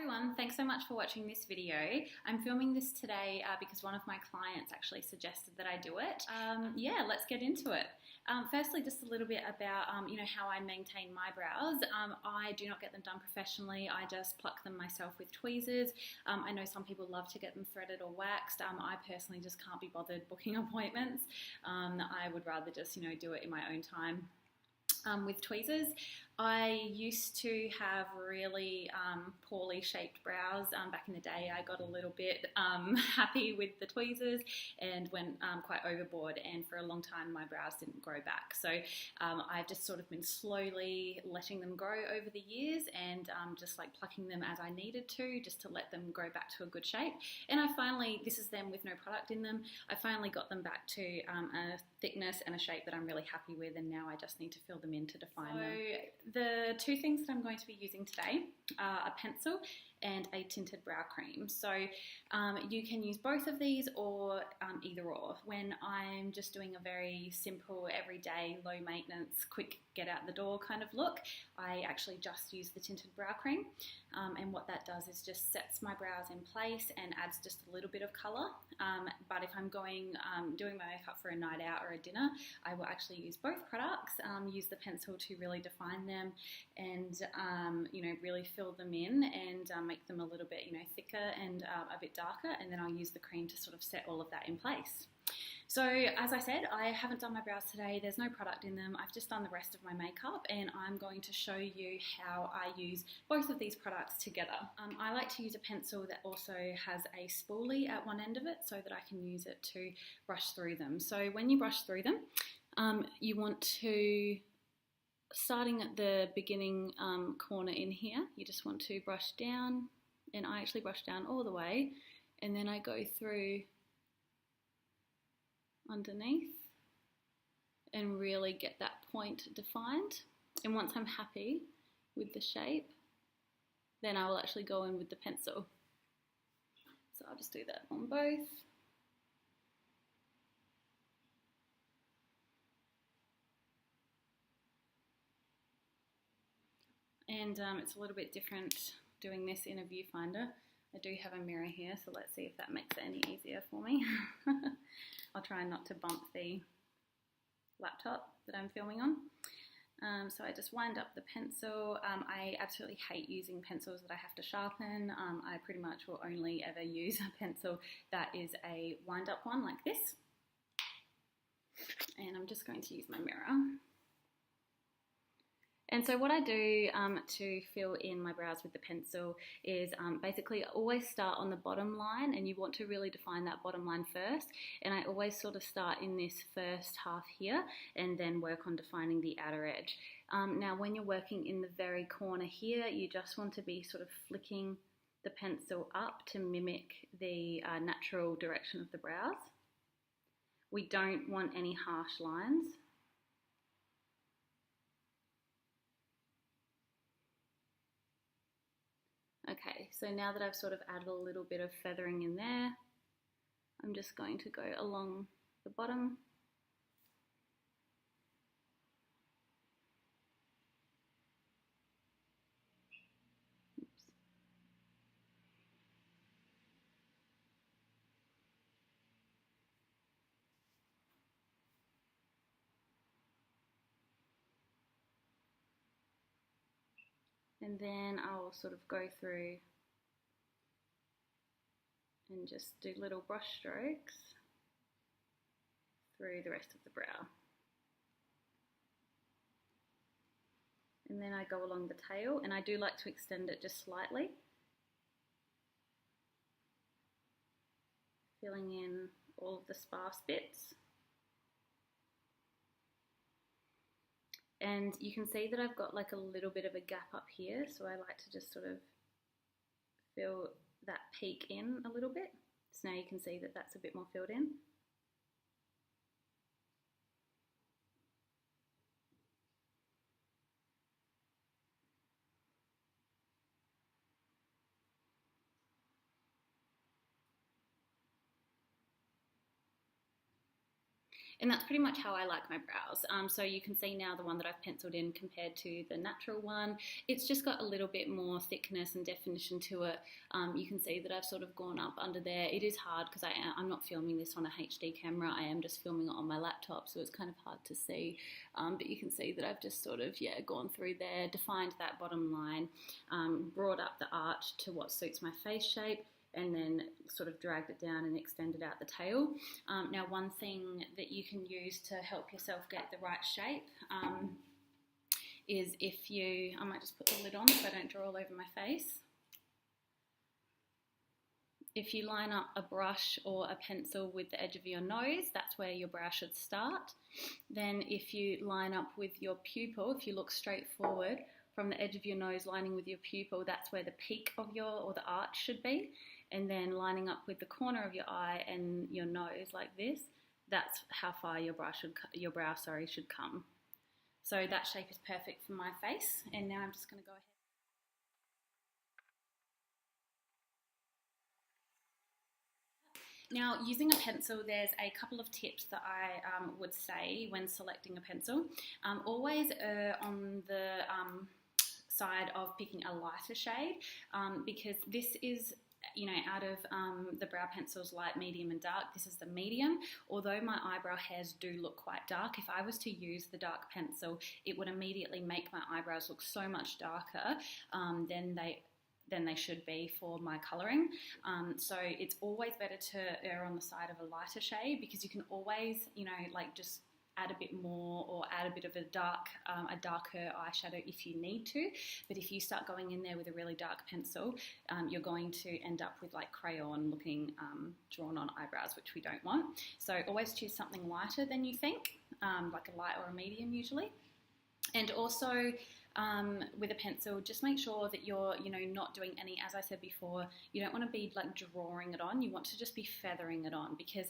Everyone, thanks so much for watching this video. I'm filming this today because one of my clients actually suggested that I do it. Yeah, let's get into it. Firstly, just a little bit about how I maintain my brows. I do not get them done professionally. I just pluck them myself with tweezers. I know some people love to get them threaded or waxed. I personally just can't be bothered booking appointments. I would rather just do it in my own time. With tweezers. I used to have really poorly shaped brows back in the day. I got a little bit happy with the tweezers and went quite overboard, and for a long time my brows didn't grow back. So I've just sort of been slowly letting them grow over the years and just like plucking them as I needed to, just to let them grow back to a good shape. And I finally, this is them with no product in them, I finally got them back to a thickness and a shape that I'm really happy with, and now I just need to fill them in to define them. The two things that I'm going to be using today are a pencil and a tinted brow cream. So you can use both of these or either or. When I'm just doing a very simple, everyday, low maintenance, quick get out the door kind of look, I actually just use the tinted brow cream. And what that does is just sets my brows in place and adds just a little bit of colour. But if I'm doing my makeup for a night out or a dinner, I will actually use both products, use the pencil to really define them and really fill them in and make them a little bit thicker and a bit darker, and then I'll use the cream to sort of set all of that in place. So as I said, I haven't done my brows today. There's no product in them. I've just done the rest of my makeup, and I'm going to show you how I use both of these products together. I like to use a pencil that also has a spoolie at one end of it so that I can use it to brush through them. So when you brush through them, you want to, starting at the beginning corner in here, you just want to brush down, and I actually brush down all the way, and then I go through underneath and really get that point defined. And once I'm happy with the shape, then I will actually go in with the pencil. So I'll just do that on both. And it's a little bit different doing this in a viewfinder. I do have a mirror here, so let's see if that makes it any easier for me. I'll try not to bump the laptop that I'm filming on. So I just wind up the pencil. I absolutely hate using pencils that I have to sharpen. I pretty much will only ever use a pencil that is a wind up one like this. And I'm just going to use my mirror. And so what I do to fill in my brows with the pencil is basically always start on the bottom line, and you want to really define that bottom line first. And I always sort of start in this first half here and then work on defining the outer edge. Now when you're working in the very corner here, you just want to be sort of flicking the pencil up to mimic the natural direction of the brows. We don't want any harsh lines. Okay, so now that I've sort of added a little bit of feathering in there, I'm just going to go along the bottom. Oops. And then I'll sort of go through and just do little brush strokes through the rest of the brow. And then I go along the tail, and I do like to extend it just slightly, filling in all of the sparse bits. And you can see that I've got like a little bit of a gap up here, so I like to just sort of fill that peak in a little bit. So now you can see that that's a bit more filled in. And that's pretty much how I like my brows. So you can see now the one that I've penciled in compared to the natural one. It's just got a little bit more thickness and definition to it. You can see that I've sort of gone up under there. It is hard because I'm not filming this on a HD camera. I am just filming it on my laptop, so it's kind of hard to see. But you can see that I've just sort of, gone through there, defined that bottom line, brought up the arch to what suits my face shape, and then sort of dragged it down and extended out the tail. Now, one thing that you can use to help yourself get the right shape is if you, I might just put the lid on so I don't draw all over my face. If you line up a brush or a pencil with the edge of your nose, that's where your brow should start. Then if you line up with your pupil, if you look straight forward from the edge of your nose lining with your pupil, that's where the peak of or the arch should be. And then lining up with the corner of your eye and your nose like this, that's how far your brow should come. So that shape is perfect for my face. And now I'm just going to go ahead. Now, using a pencil, there's a couple of tips that I would say when selecting a pencil. Always err on the side of picking a lighter shade because this is, out of the brow pencils, light, medium and dark, this is the medium. Although my eyebrow hairs do look quite dark, if I was to use the dark pencil, it would immediately make my eyebrows look so much darker than they should be for my colouring. So it's always better to err on the side of a lighter shade because you can always, just add a bit more or add a bit of a darker eyeshadow if you need to. But if you start going in there with a really dark pencil, you're going to end up with like crayon looking drawn on eyebrows, which we don't want. So always choose something lighter than you think, like a light or a medium usually. And also with a pencil, just make sure that you're, not doing any, as I said before, you don't want to be like drawing it on. You want to just be feathering it on because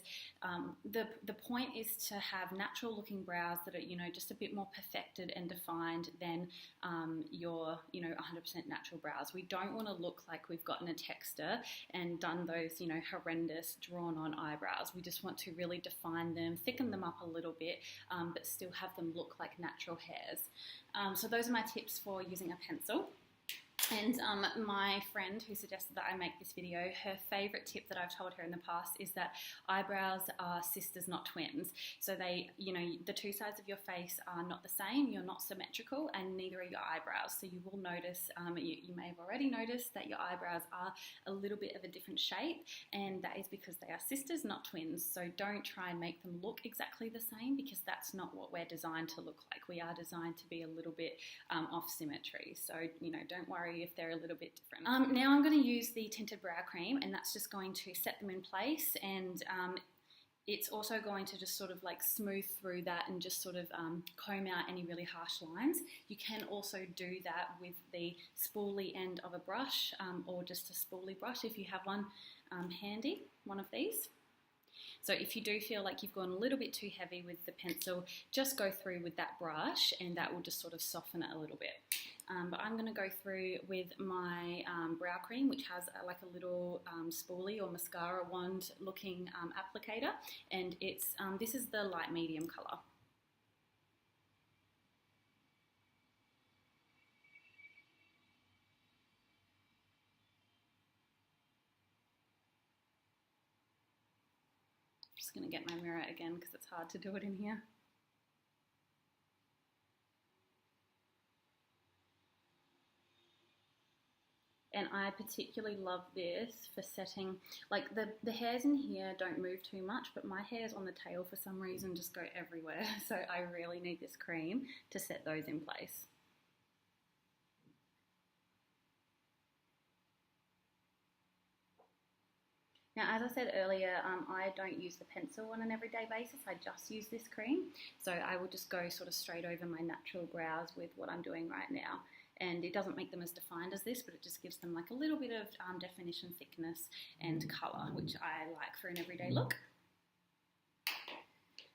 the point is to have natural looking brows that are, just a bit more perfected and defined than your, 100% natural brows. We don't want to look like we've gotten a texter and done those, horrendous drawn on eyebrows. We just want to really define them, thicken them up a little bit, but still have them look like natural hairs. So those are my tips for using a pencil. And my friend who suggested that I make this video, her favourite tip that I've told her in the past is that eyebrows are sisters, not twins. So they, the two sides of your face are not the same, you're not symmetrical, and neither are your eyebrows. So you will notice, you may have already noticed that your eyebrows are a little bit of a different shape, and that is because they are sisters, not twins. So don't try and make them look exactly the same because that's not what we're designed to look like. We are designed to be a little bit off symmetry. So, don't worry if they're a little bit different. Now I'm going to use the Tinted Brow Cream, and that's just going to set them in place, and it's also going to just sort of like smooth through that and just sort of comb out any really harsh lines. You can also do that with the spoolie end of a brush or just a spoolie brush if you have one handy, one of these. So if you do feel like you've gone a little bit too heavy with the pencil, just go through with that brush and that will just sort of soften it a little bit. But I'm going to go through with my brow cream, which has like a little spoolie or mascara wand looking applicator, and it's this is the light medium colour. Just going to get my mirror again because it's hard to do it in here. And I particularly love this for setting, like the hairs in here don't move too much, but my hairs on the tail for some reason just go everywhere. So I really need this cream to set those in place. Now, as I said earlier, I don't use the pencil on an everyday basis. I just use this cream. So I will just go sort of straight over my natural brows with what I'm doing right now. And it doesn't make them as defined as this, but it just gives them like a little bit of definition, thickness and colour, which I like for an everyday look.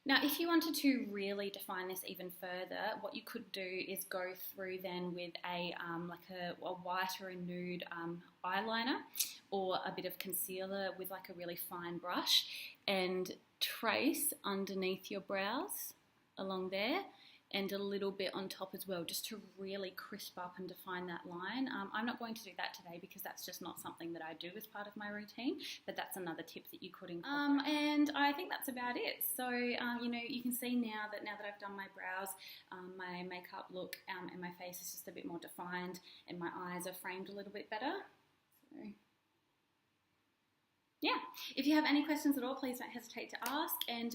Now, if you wanted to really define this even further, what you could do is go through then with a white or a nude eyeliner, or a bit of concealer with like a really fine brush, and trace underneath your brows along there, and a little bit on top as well, just to really crisp up and define that line. I'm not going to do that today because that's just not something that I do as part of my routine, but that's another tip that you could incorporate. And I think that's about it. So, you know, you can see now that I've done my brows, my makeup look and my face is just a bit more defined, and my eyes are framed a little bit better. So, yeah, if you have any questions at all, please don't hesitate to ask. And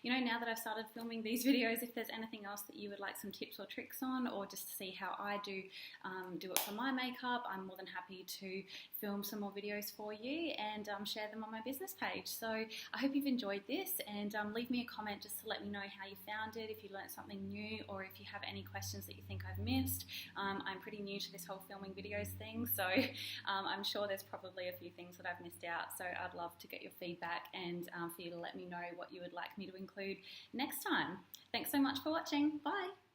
you know, now that I've started filming these videos, if there's anything else that you would like some tips or tricks on, or just to see how I do it for my makeup, I'm more than happy to film some more videos for you and share them on my business page. So I hope you've enjoyed this, and leave me a comment just to let me know how you found it, if you learned something new, or if you have any questions that you think I've missed. I'm pretty new to this whole filming videos thing, so I'm sure there's probably a few things that I've missed out. So I'd love to get your feedback and for you to let me know what you would like me to include next time. Thanks so much for watching. Bye.